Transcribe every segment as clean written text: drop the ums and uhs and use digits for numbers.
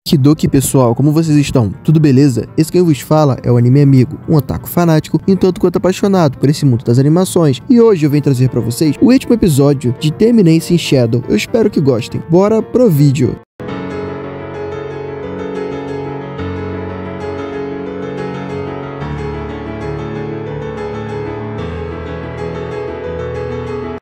Kidoki pessoal, como vocês estão? Tudo beleza? Esse quem vos fala é o Anime Amigo, um otaku fanático e um tanto quanto apaixonado por esse mundo das animações, e hoje eu venho trazer pra vocês o último episódio de Termination Shadow. Eu espero que gostem. Bora pro vídeo!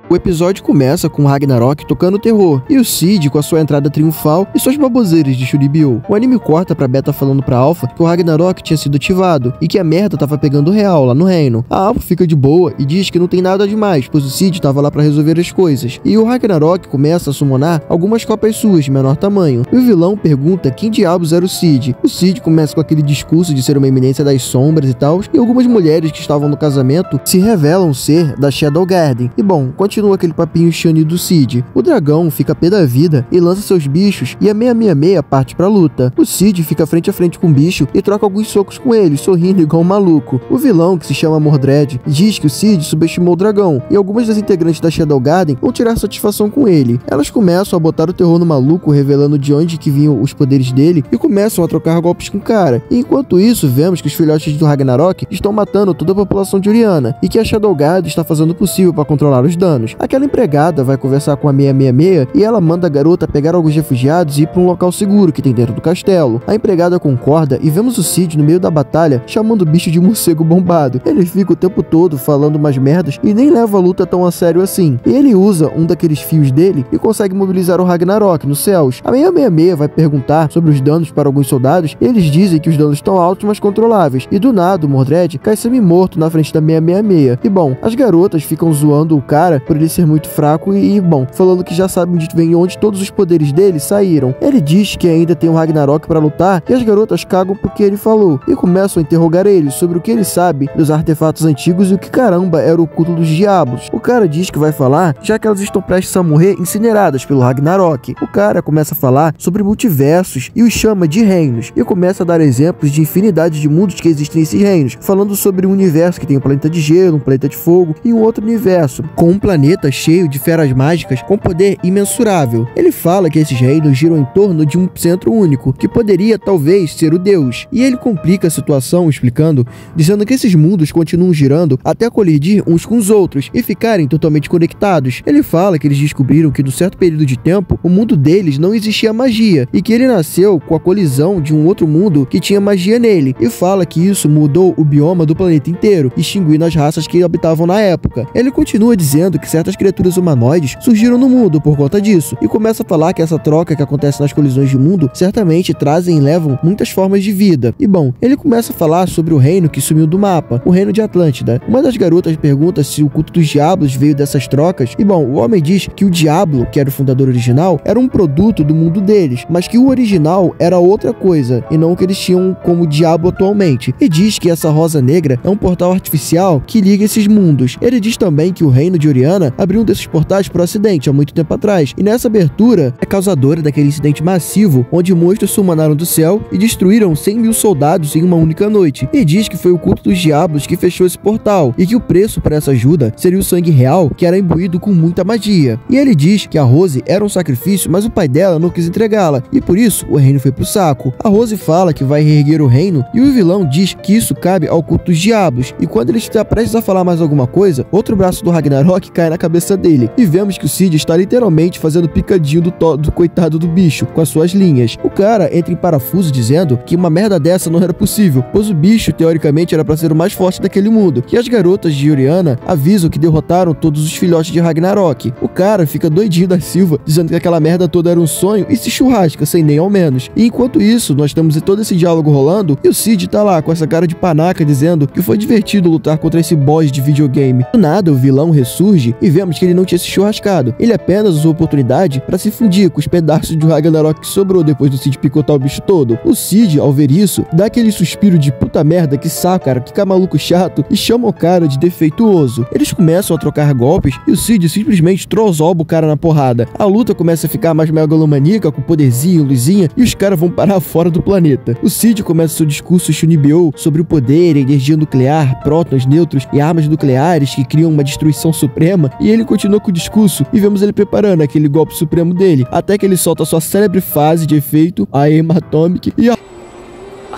O episódio começa com o Ragnarok tocando terror, e o Cid com a sua entrada triunfal e suas baboseiras de Shuribyo. O anime corta pra Beta falando pra Alpha que o Ragnarok tinha sido ativado, e que a merda tava pegando real lá no reino. A Alpha fica de boa e diz que não tem nada demais, pois o Cid tava lá pra resolver as coisas. E o Ragnarok começa a summonar algumas cópias suas de menor tamanho, e o vilão pergunta quem diabos era o Cid. O Cid começa com aquele discurso de ser uma eminência das sombras e tal, e algumas mulheres que estavam no casamento se revelam ser da Shadow Garden. E bom, continua aquele papinho shiny do Cid. O dragão fica pé da vida e lança seus bichos, e a 666 parte pra luta. O Cid fica frente a frente com o bicho e troca alguns socos com ele, sorrindo igual um maluco. O vilão, que se chama Mordred, diz que o Cid subestimou o dragão, e algumas das integrantes da Shadow Garden vão tirar satisfação com ele. Elas começam a botar o terror no maluco, revelando de onde que vinham os poderes dele, e começam a trocar golpes com o cara. E enquanto isso, vemos que os filhotes do Ragnarok estão matando toda a população de Oriana, e que a Shadow Garden está fazendo o possível para controlar os danos. Aquela empregada vai conversar com a 666 e ela manda a garota pegar alguns refugiados e ir para um local seguro que tem dentro do castelo. A empregada concorda e vemos o Cid no meio da batalha chamando o bicho de morcego bombado. Ele fica o tempo todo falando umas merdas e nem leva a luta tão a sério assim. E ele usa um daqueles fios dele e consegue mobilizar o Ragnarok nos céus. A 666 vai perguntar sobre os danos para alguns soldados e eles dizem que os danos estão altos, mas controláveis. E do nada o Mordred cai semi-morto na frente da 666. E bom, as garotas ficam zoando o cara por ele ser muito fraco e bom, falando que já sabem de onde todos os poderes dele saíram. Ele diz que ainda tem um Ragnarok para lutar e as garotas cagam porque ele falou e começam a interrogar ele sobre o que ele sabe dos artefatos antigos e o que caramba era o culto dos diabos. O cara diz que vai falar já que elas estão prestes a morrer incineradas pelo Ragnarok. O cara começa a falar sobre multiversos e os chama de reinos e começa a dar exemplos de infinidade de mundos que existem nesses reinos, falando sobre um universo que tem um planeta de gelo, um planeta de fogo e um outro universo com um planeta cheio de feras mágicas com poder imensurável. Ele fala que esses reinos giram em torno de um centro único, que poderia talvez ser o Deus. E ele complica a situação explicando, dizendo que esses mundos continuam girando até colidir uns com os outros e ficarem totalmente conectados. Ele fala que eles descobriram que, num certo período de tempo, o mundo deles não existia magia, e que ele nasceu com a colisão de um outro mundo que tinha magia nele, e fala que isso mudou o bioma do planeta inteiro, extinguindo as raças que habitavam na época. Ele continua dizendo que certas criaturas humanoides surgiram no mundo por conta disso, e começa a falar que essa troca que acontece nas colisões de mundo certamente trazem e levam muitas formas de vida. E bom, ele começa a falar sobre o reino que sumiu do mapa, o reino de Atlântida. Uma das garotas pergunta se o culto dos diabos veio dessas trocas, e bom, o homem diz que o Diablo, que era o fundador original, era um produto do mundo deles, mas que o original era outra coisa, e não o que eles tinham como Diablo atualmente. E diz que essa rosa negra é um portal artificial que liga esses mundos. Ele diz também que o reino de Oriana abriu um desses portais por acidente há muito tempo atrás, e nessa abertura é causadora daquele incidente massivo onde monstros summonaram do céu e destruíram 100 mil soldados em uma única noite. E diz que foi o culto dos diabos que fechou esse portal, e que o preço para essa ajuda seria o sangue real, que era imbuído com muita magia. E ele diz que a Rose era um sacrifício, mas o pai dela não quis entregá-la, e por isso o reino foi pro saco. A Rose fala que vai reerguer o reino, e o vilão diz que isso cabe ao culto dos diabos, e quando ele está prestes a falar mais alguma coisa, outro braço do Ragnarok cai na cabeça dele, e vemos que o Cid está literalmente fazendo picadinho do coitado do bicho com as suas linhas. O cara entra em parafuso dizendo que uma merda dessa não era possível, pois o bicho teoricamente era para ser o mais forte daquele mundo, e as garotas de Oriana avisam que derrotaram todos os filhotes de Ragnarok. O cara fica doidinho da Silva, dizendo que aquela merda toda era um sonho e se churrasca sem nem ao menos. E enquanto isso, nós temos todo esse diálogo rolando e o Cid tá lá com essa cara de panaca dizendo que foi divertido lutar contra esse boss de videogame. Do nada o vilão ressurge e vemos que ele não tinha se churrascado. Ele apenas usou a oportunidade para se fundir com os pedaços de Ragnarok que sobrou depois do Cid picotar o bicho todo. O Cid, ao ver isso, dá aquele suspiro de puta merda, que saco, cara, que maluco chato, e chama o cara de defeituoso. Eles começam a trocar golpes e o Cid simplesmente trozoba o cara na porrada. A luta começa a ficar mais megalomaníaca, com poderzinho, luzinha, e os caras vão parar fora do planeta. O Cid começa seu discurso Shunibyo sobre o poder, a energia nuclear, prótons, nêutrons e armas nucleares que criam uma destruição suprema, e ele continua com o discurso e vemos ele preparando aquele golpe supremo dele, até que ele solta sua célebre fase de efeito, a Aim Atomic, e a...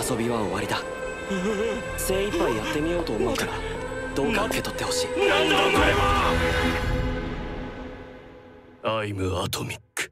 遊びは終わりだ。精一杯やってみようと思うからどうか受け取ってほしい。なんだこれは。アイムアトミック。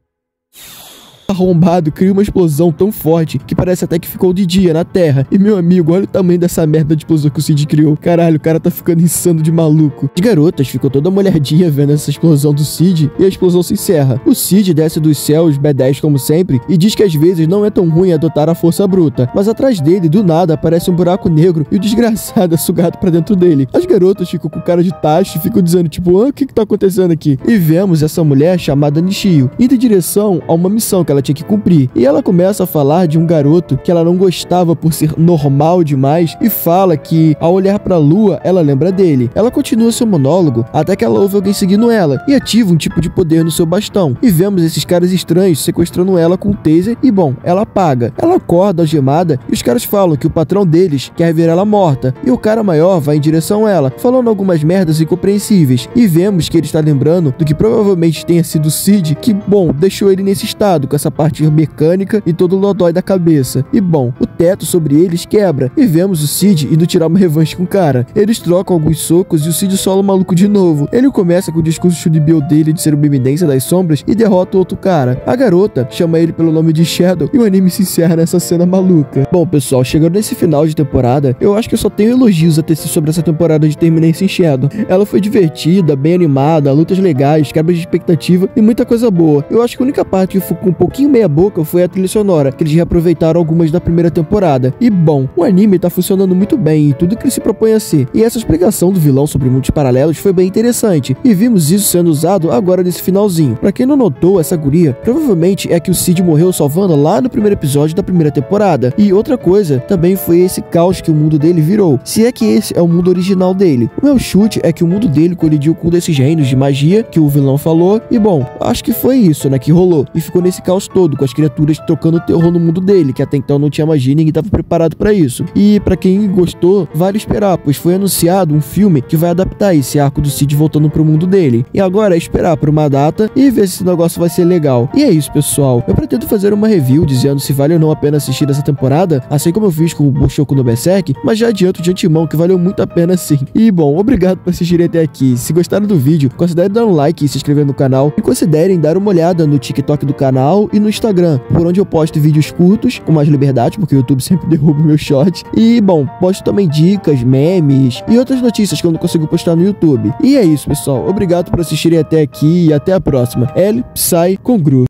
arrombado cria uma explosão tão forte que parece até que ficou de dia na Terra. E meu amigo, olha o tamanho dessa merda de explosão que o Cid criou. Caralho, o cara tá ficando insano de maluco. As garotas ficam toda molhadinha vendo essa explosão do Cid e a explosão se encerra. O Cid desce dos céus, B10 como sempre, e diz que às vezes não é tão ruim adotar a força bruta. Mas atrás dele, do nada, aparece um buraco negro e o desgraçado é sugado pra dentro dele. As garotas ficam com cara de tacho e ficam dizendo tipo, o que tá acontecendo aqui? E vemos essa mulher chamada Nishio indo em direção a uma missão que ela tinha que cumprir. E ela começa a falar de um garoto que ela não gostava por ser normal demais e fala que ao olhar pra lua, ela lembra dele. Ela continua seu monólogo até que ela ouve alguém seguindo ela e ativa um tipo de poder no seu bastão. E vemos esses caras estranhos sequestrando ela com um taser e bom, ela apaga. Ela acorda algemada e os caras falam que o patrão deles quer ver ela morta. E o cara maior vai em direção a ela, falando algumas merdas incompreensíveis. E vemos que ele está lembrando do que provavelmente tenha sido o Cid, que bom, deixou ele nesse estado, com essa parte mecânica e todo o lodói da cabeça. E bom, o teto sobre eles quebra e vemos o Cid indo tirar uma revanche com o cara. Eles trocam alguns socos e o Cid sola o maluco de novo. Ele começa com o discurso Shunibyo dele de ser uma eminência das sombras e derrota o outro cara. A garota chama ele pelo nome de Shadow e o anime se encerra nessa cena maluca. Bom, pessoal, chegando nesse final de temporada, eu acho que eu só tenho elogios a tecer sobre essa temporada de Termination Shadow. Ela foi divertida, bem animada, lutas legais, quebras de expectativa e muita coisa boa. Eu acho que a única parte que ficou um pouquinho meia boca foi a trilha sonora, que eles reaproveitaram algumas da primeira temporada. E bom, o anime tá funcionando muito bem em tudo que ele se propõe a ser. E essa explicação do vilão sobre mundos paralelos foi bem interessante. E vimos isso sendo usado agora nesse finalzinho. Pra quem não notou, essa guria provavelmente é que o Cid morreu salvando lá no primeiro episódio da primeira temporada. E outra coisa também foi esse caos que o mundo dele virou. Se é que esse é o mundo original dele. O meu chute é que o mundo dele colidiu com um desses reinos de magia que o vilão falou. E bom, acho que foi isso, né, que rolou. E ficou nesse caos todo, com as criaturas trocando terror no mundo dele, que até então não tinha magia e ninguém estava preparado para isso. E para quem gostou, vale esperar, pois foi anunciado um filme que vai adaptar esse arco do Cid voltando pro mundo dele. E agora é esperar por uma data e ver se esse negócio vai ser legal. E é isso, pessoal. Eu pretendo fazer uma review dizendo se vale ou não a pena assistir essa temporada, assim como eu fiz com o Bushoku no Berserk, mas já adianto de antemão que valeu muito a pena sim. E bom, obrigado por assistirem até aqui. Se gostaram do vídeo, considerem dar um like e se inscrever no canal, e considerem dar uma olhada no TikTok do canal e no Instagram, por onde eu posto vídeos curtos, com mais liberdade, porque o YouTube sempre derruba o meu short. E, bom, posto também dicas, memes e outras notícias que eu não consigo postar no YouTube. E é isso, pessoal. Obrigado por assistirem até aqui e até a próxima. L, Psy, Congru.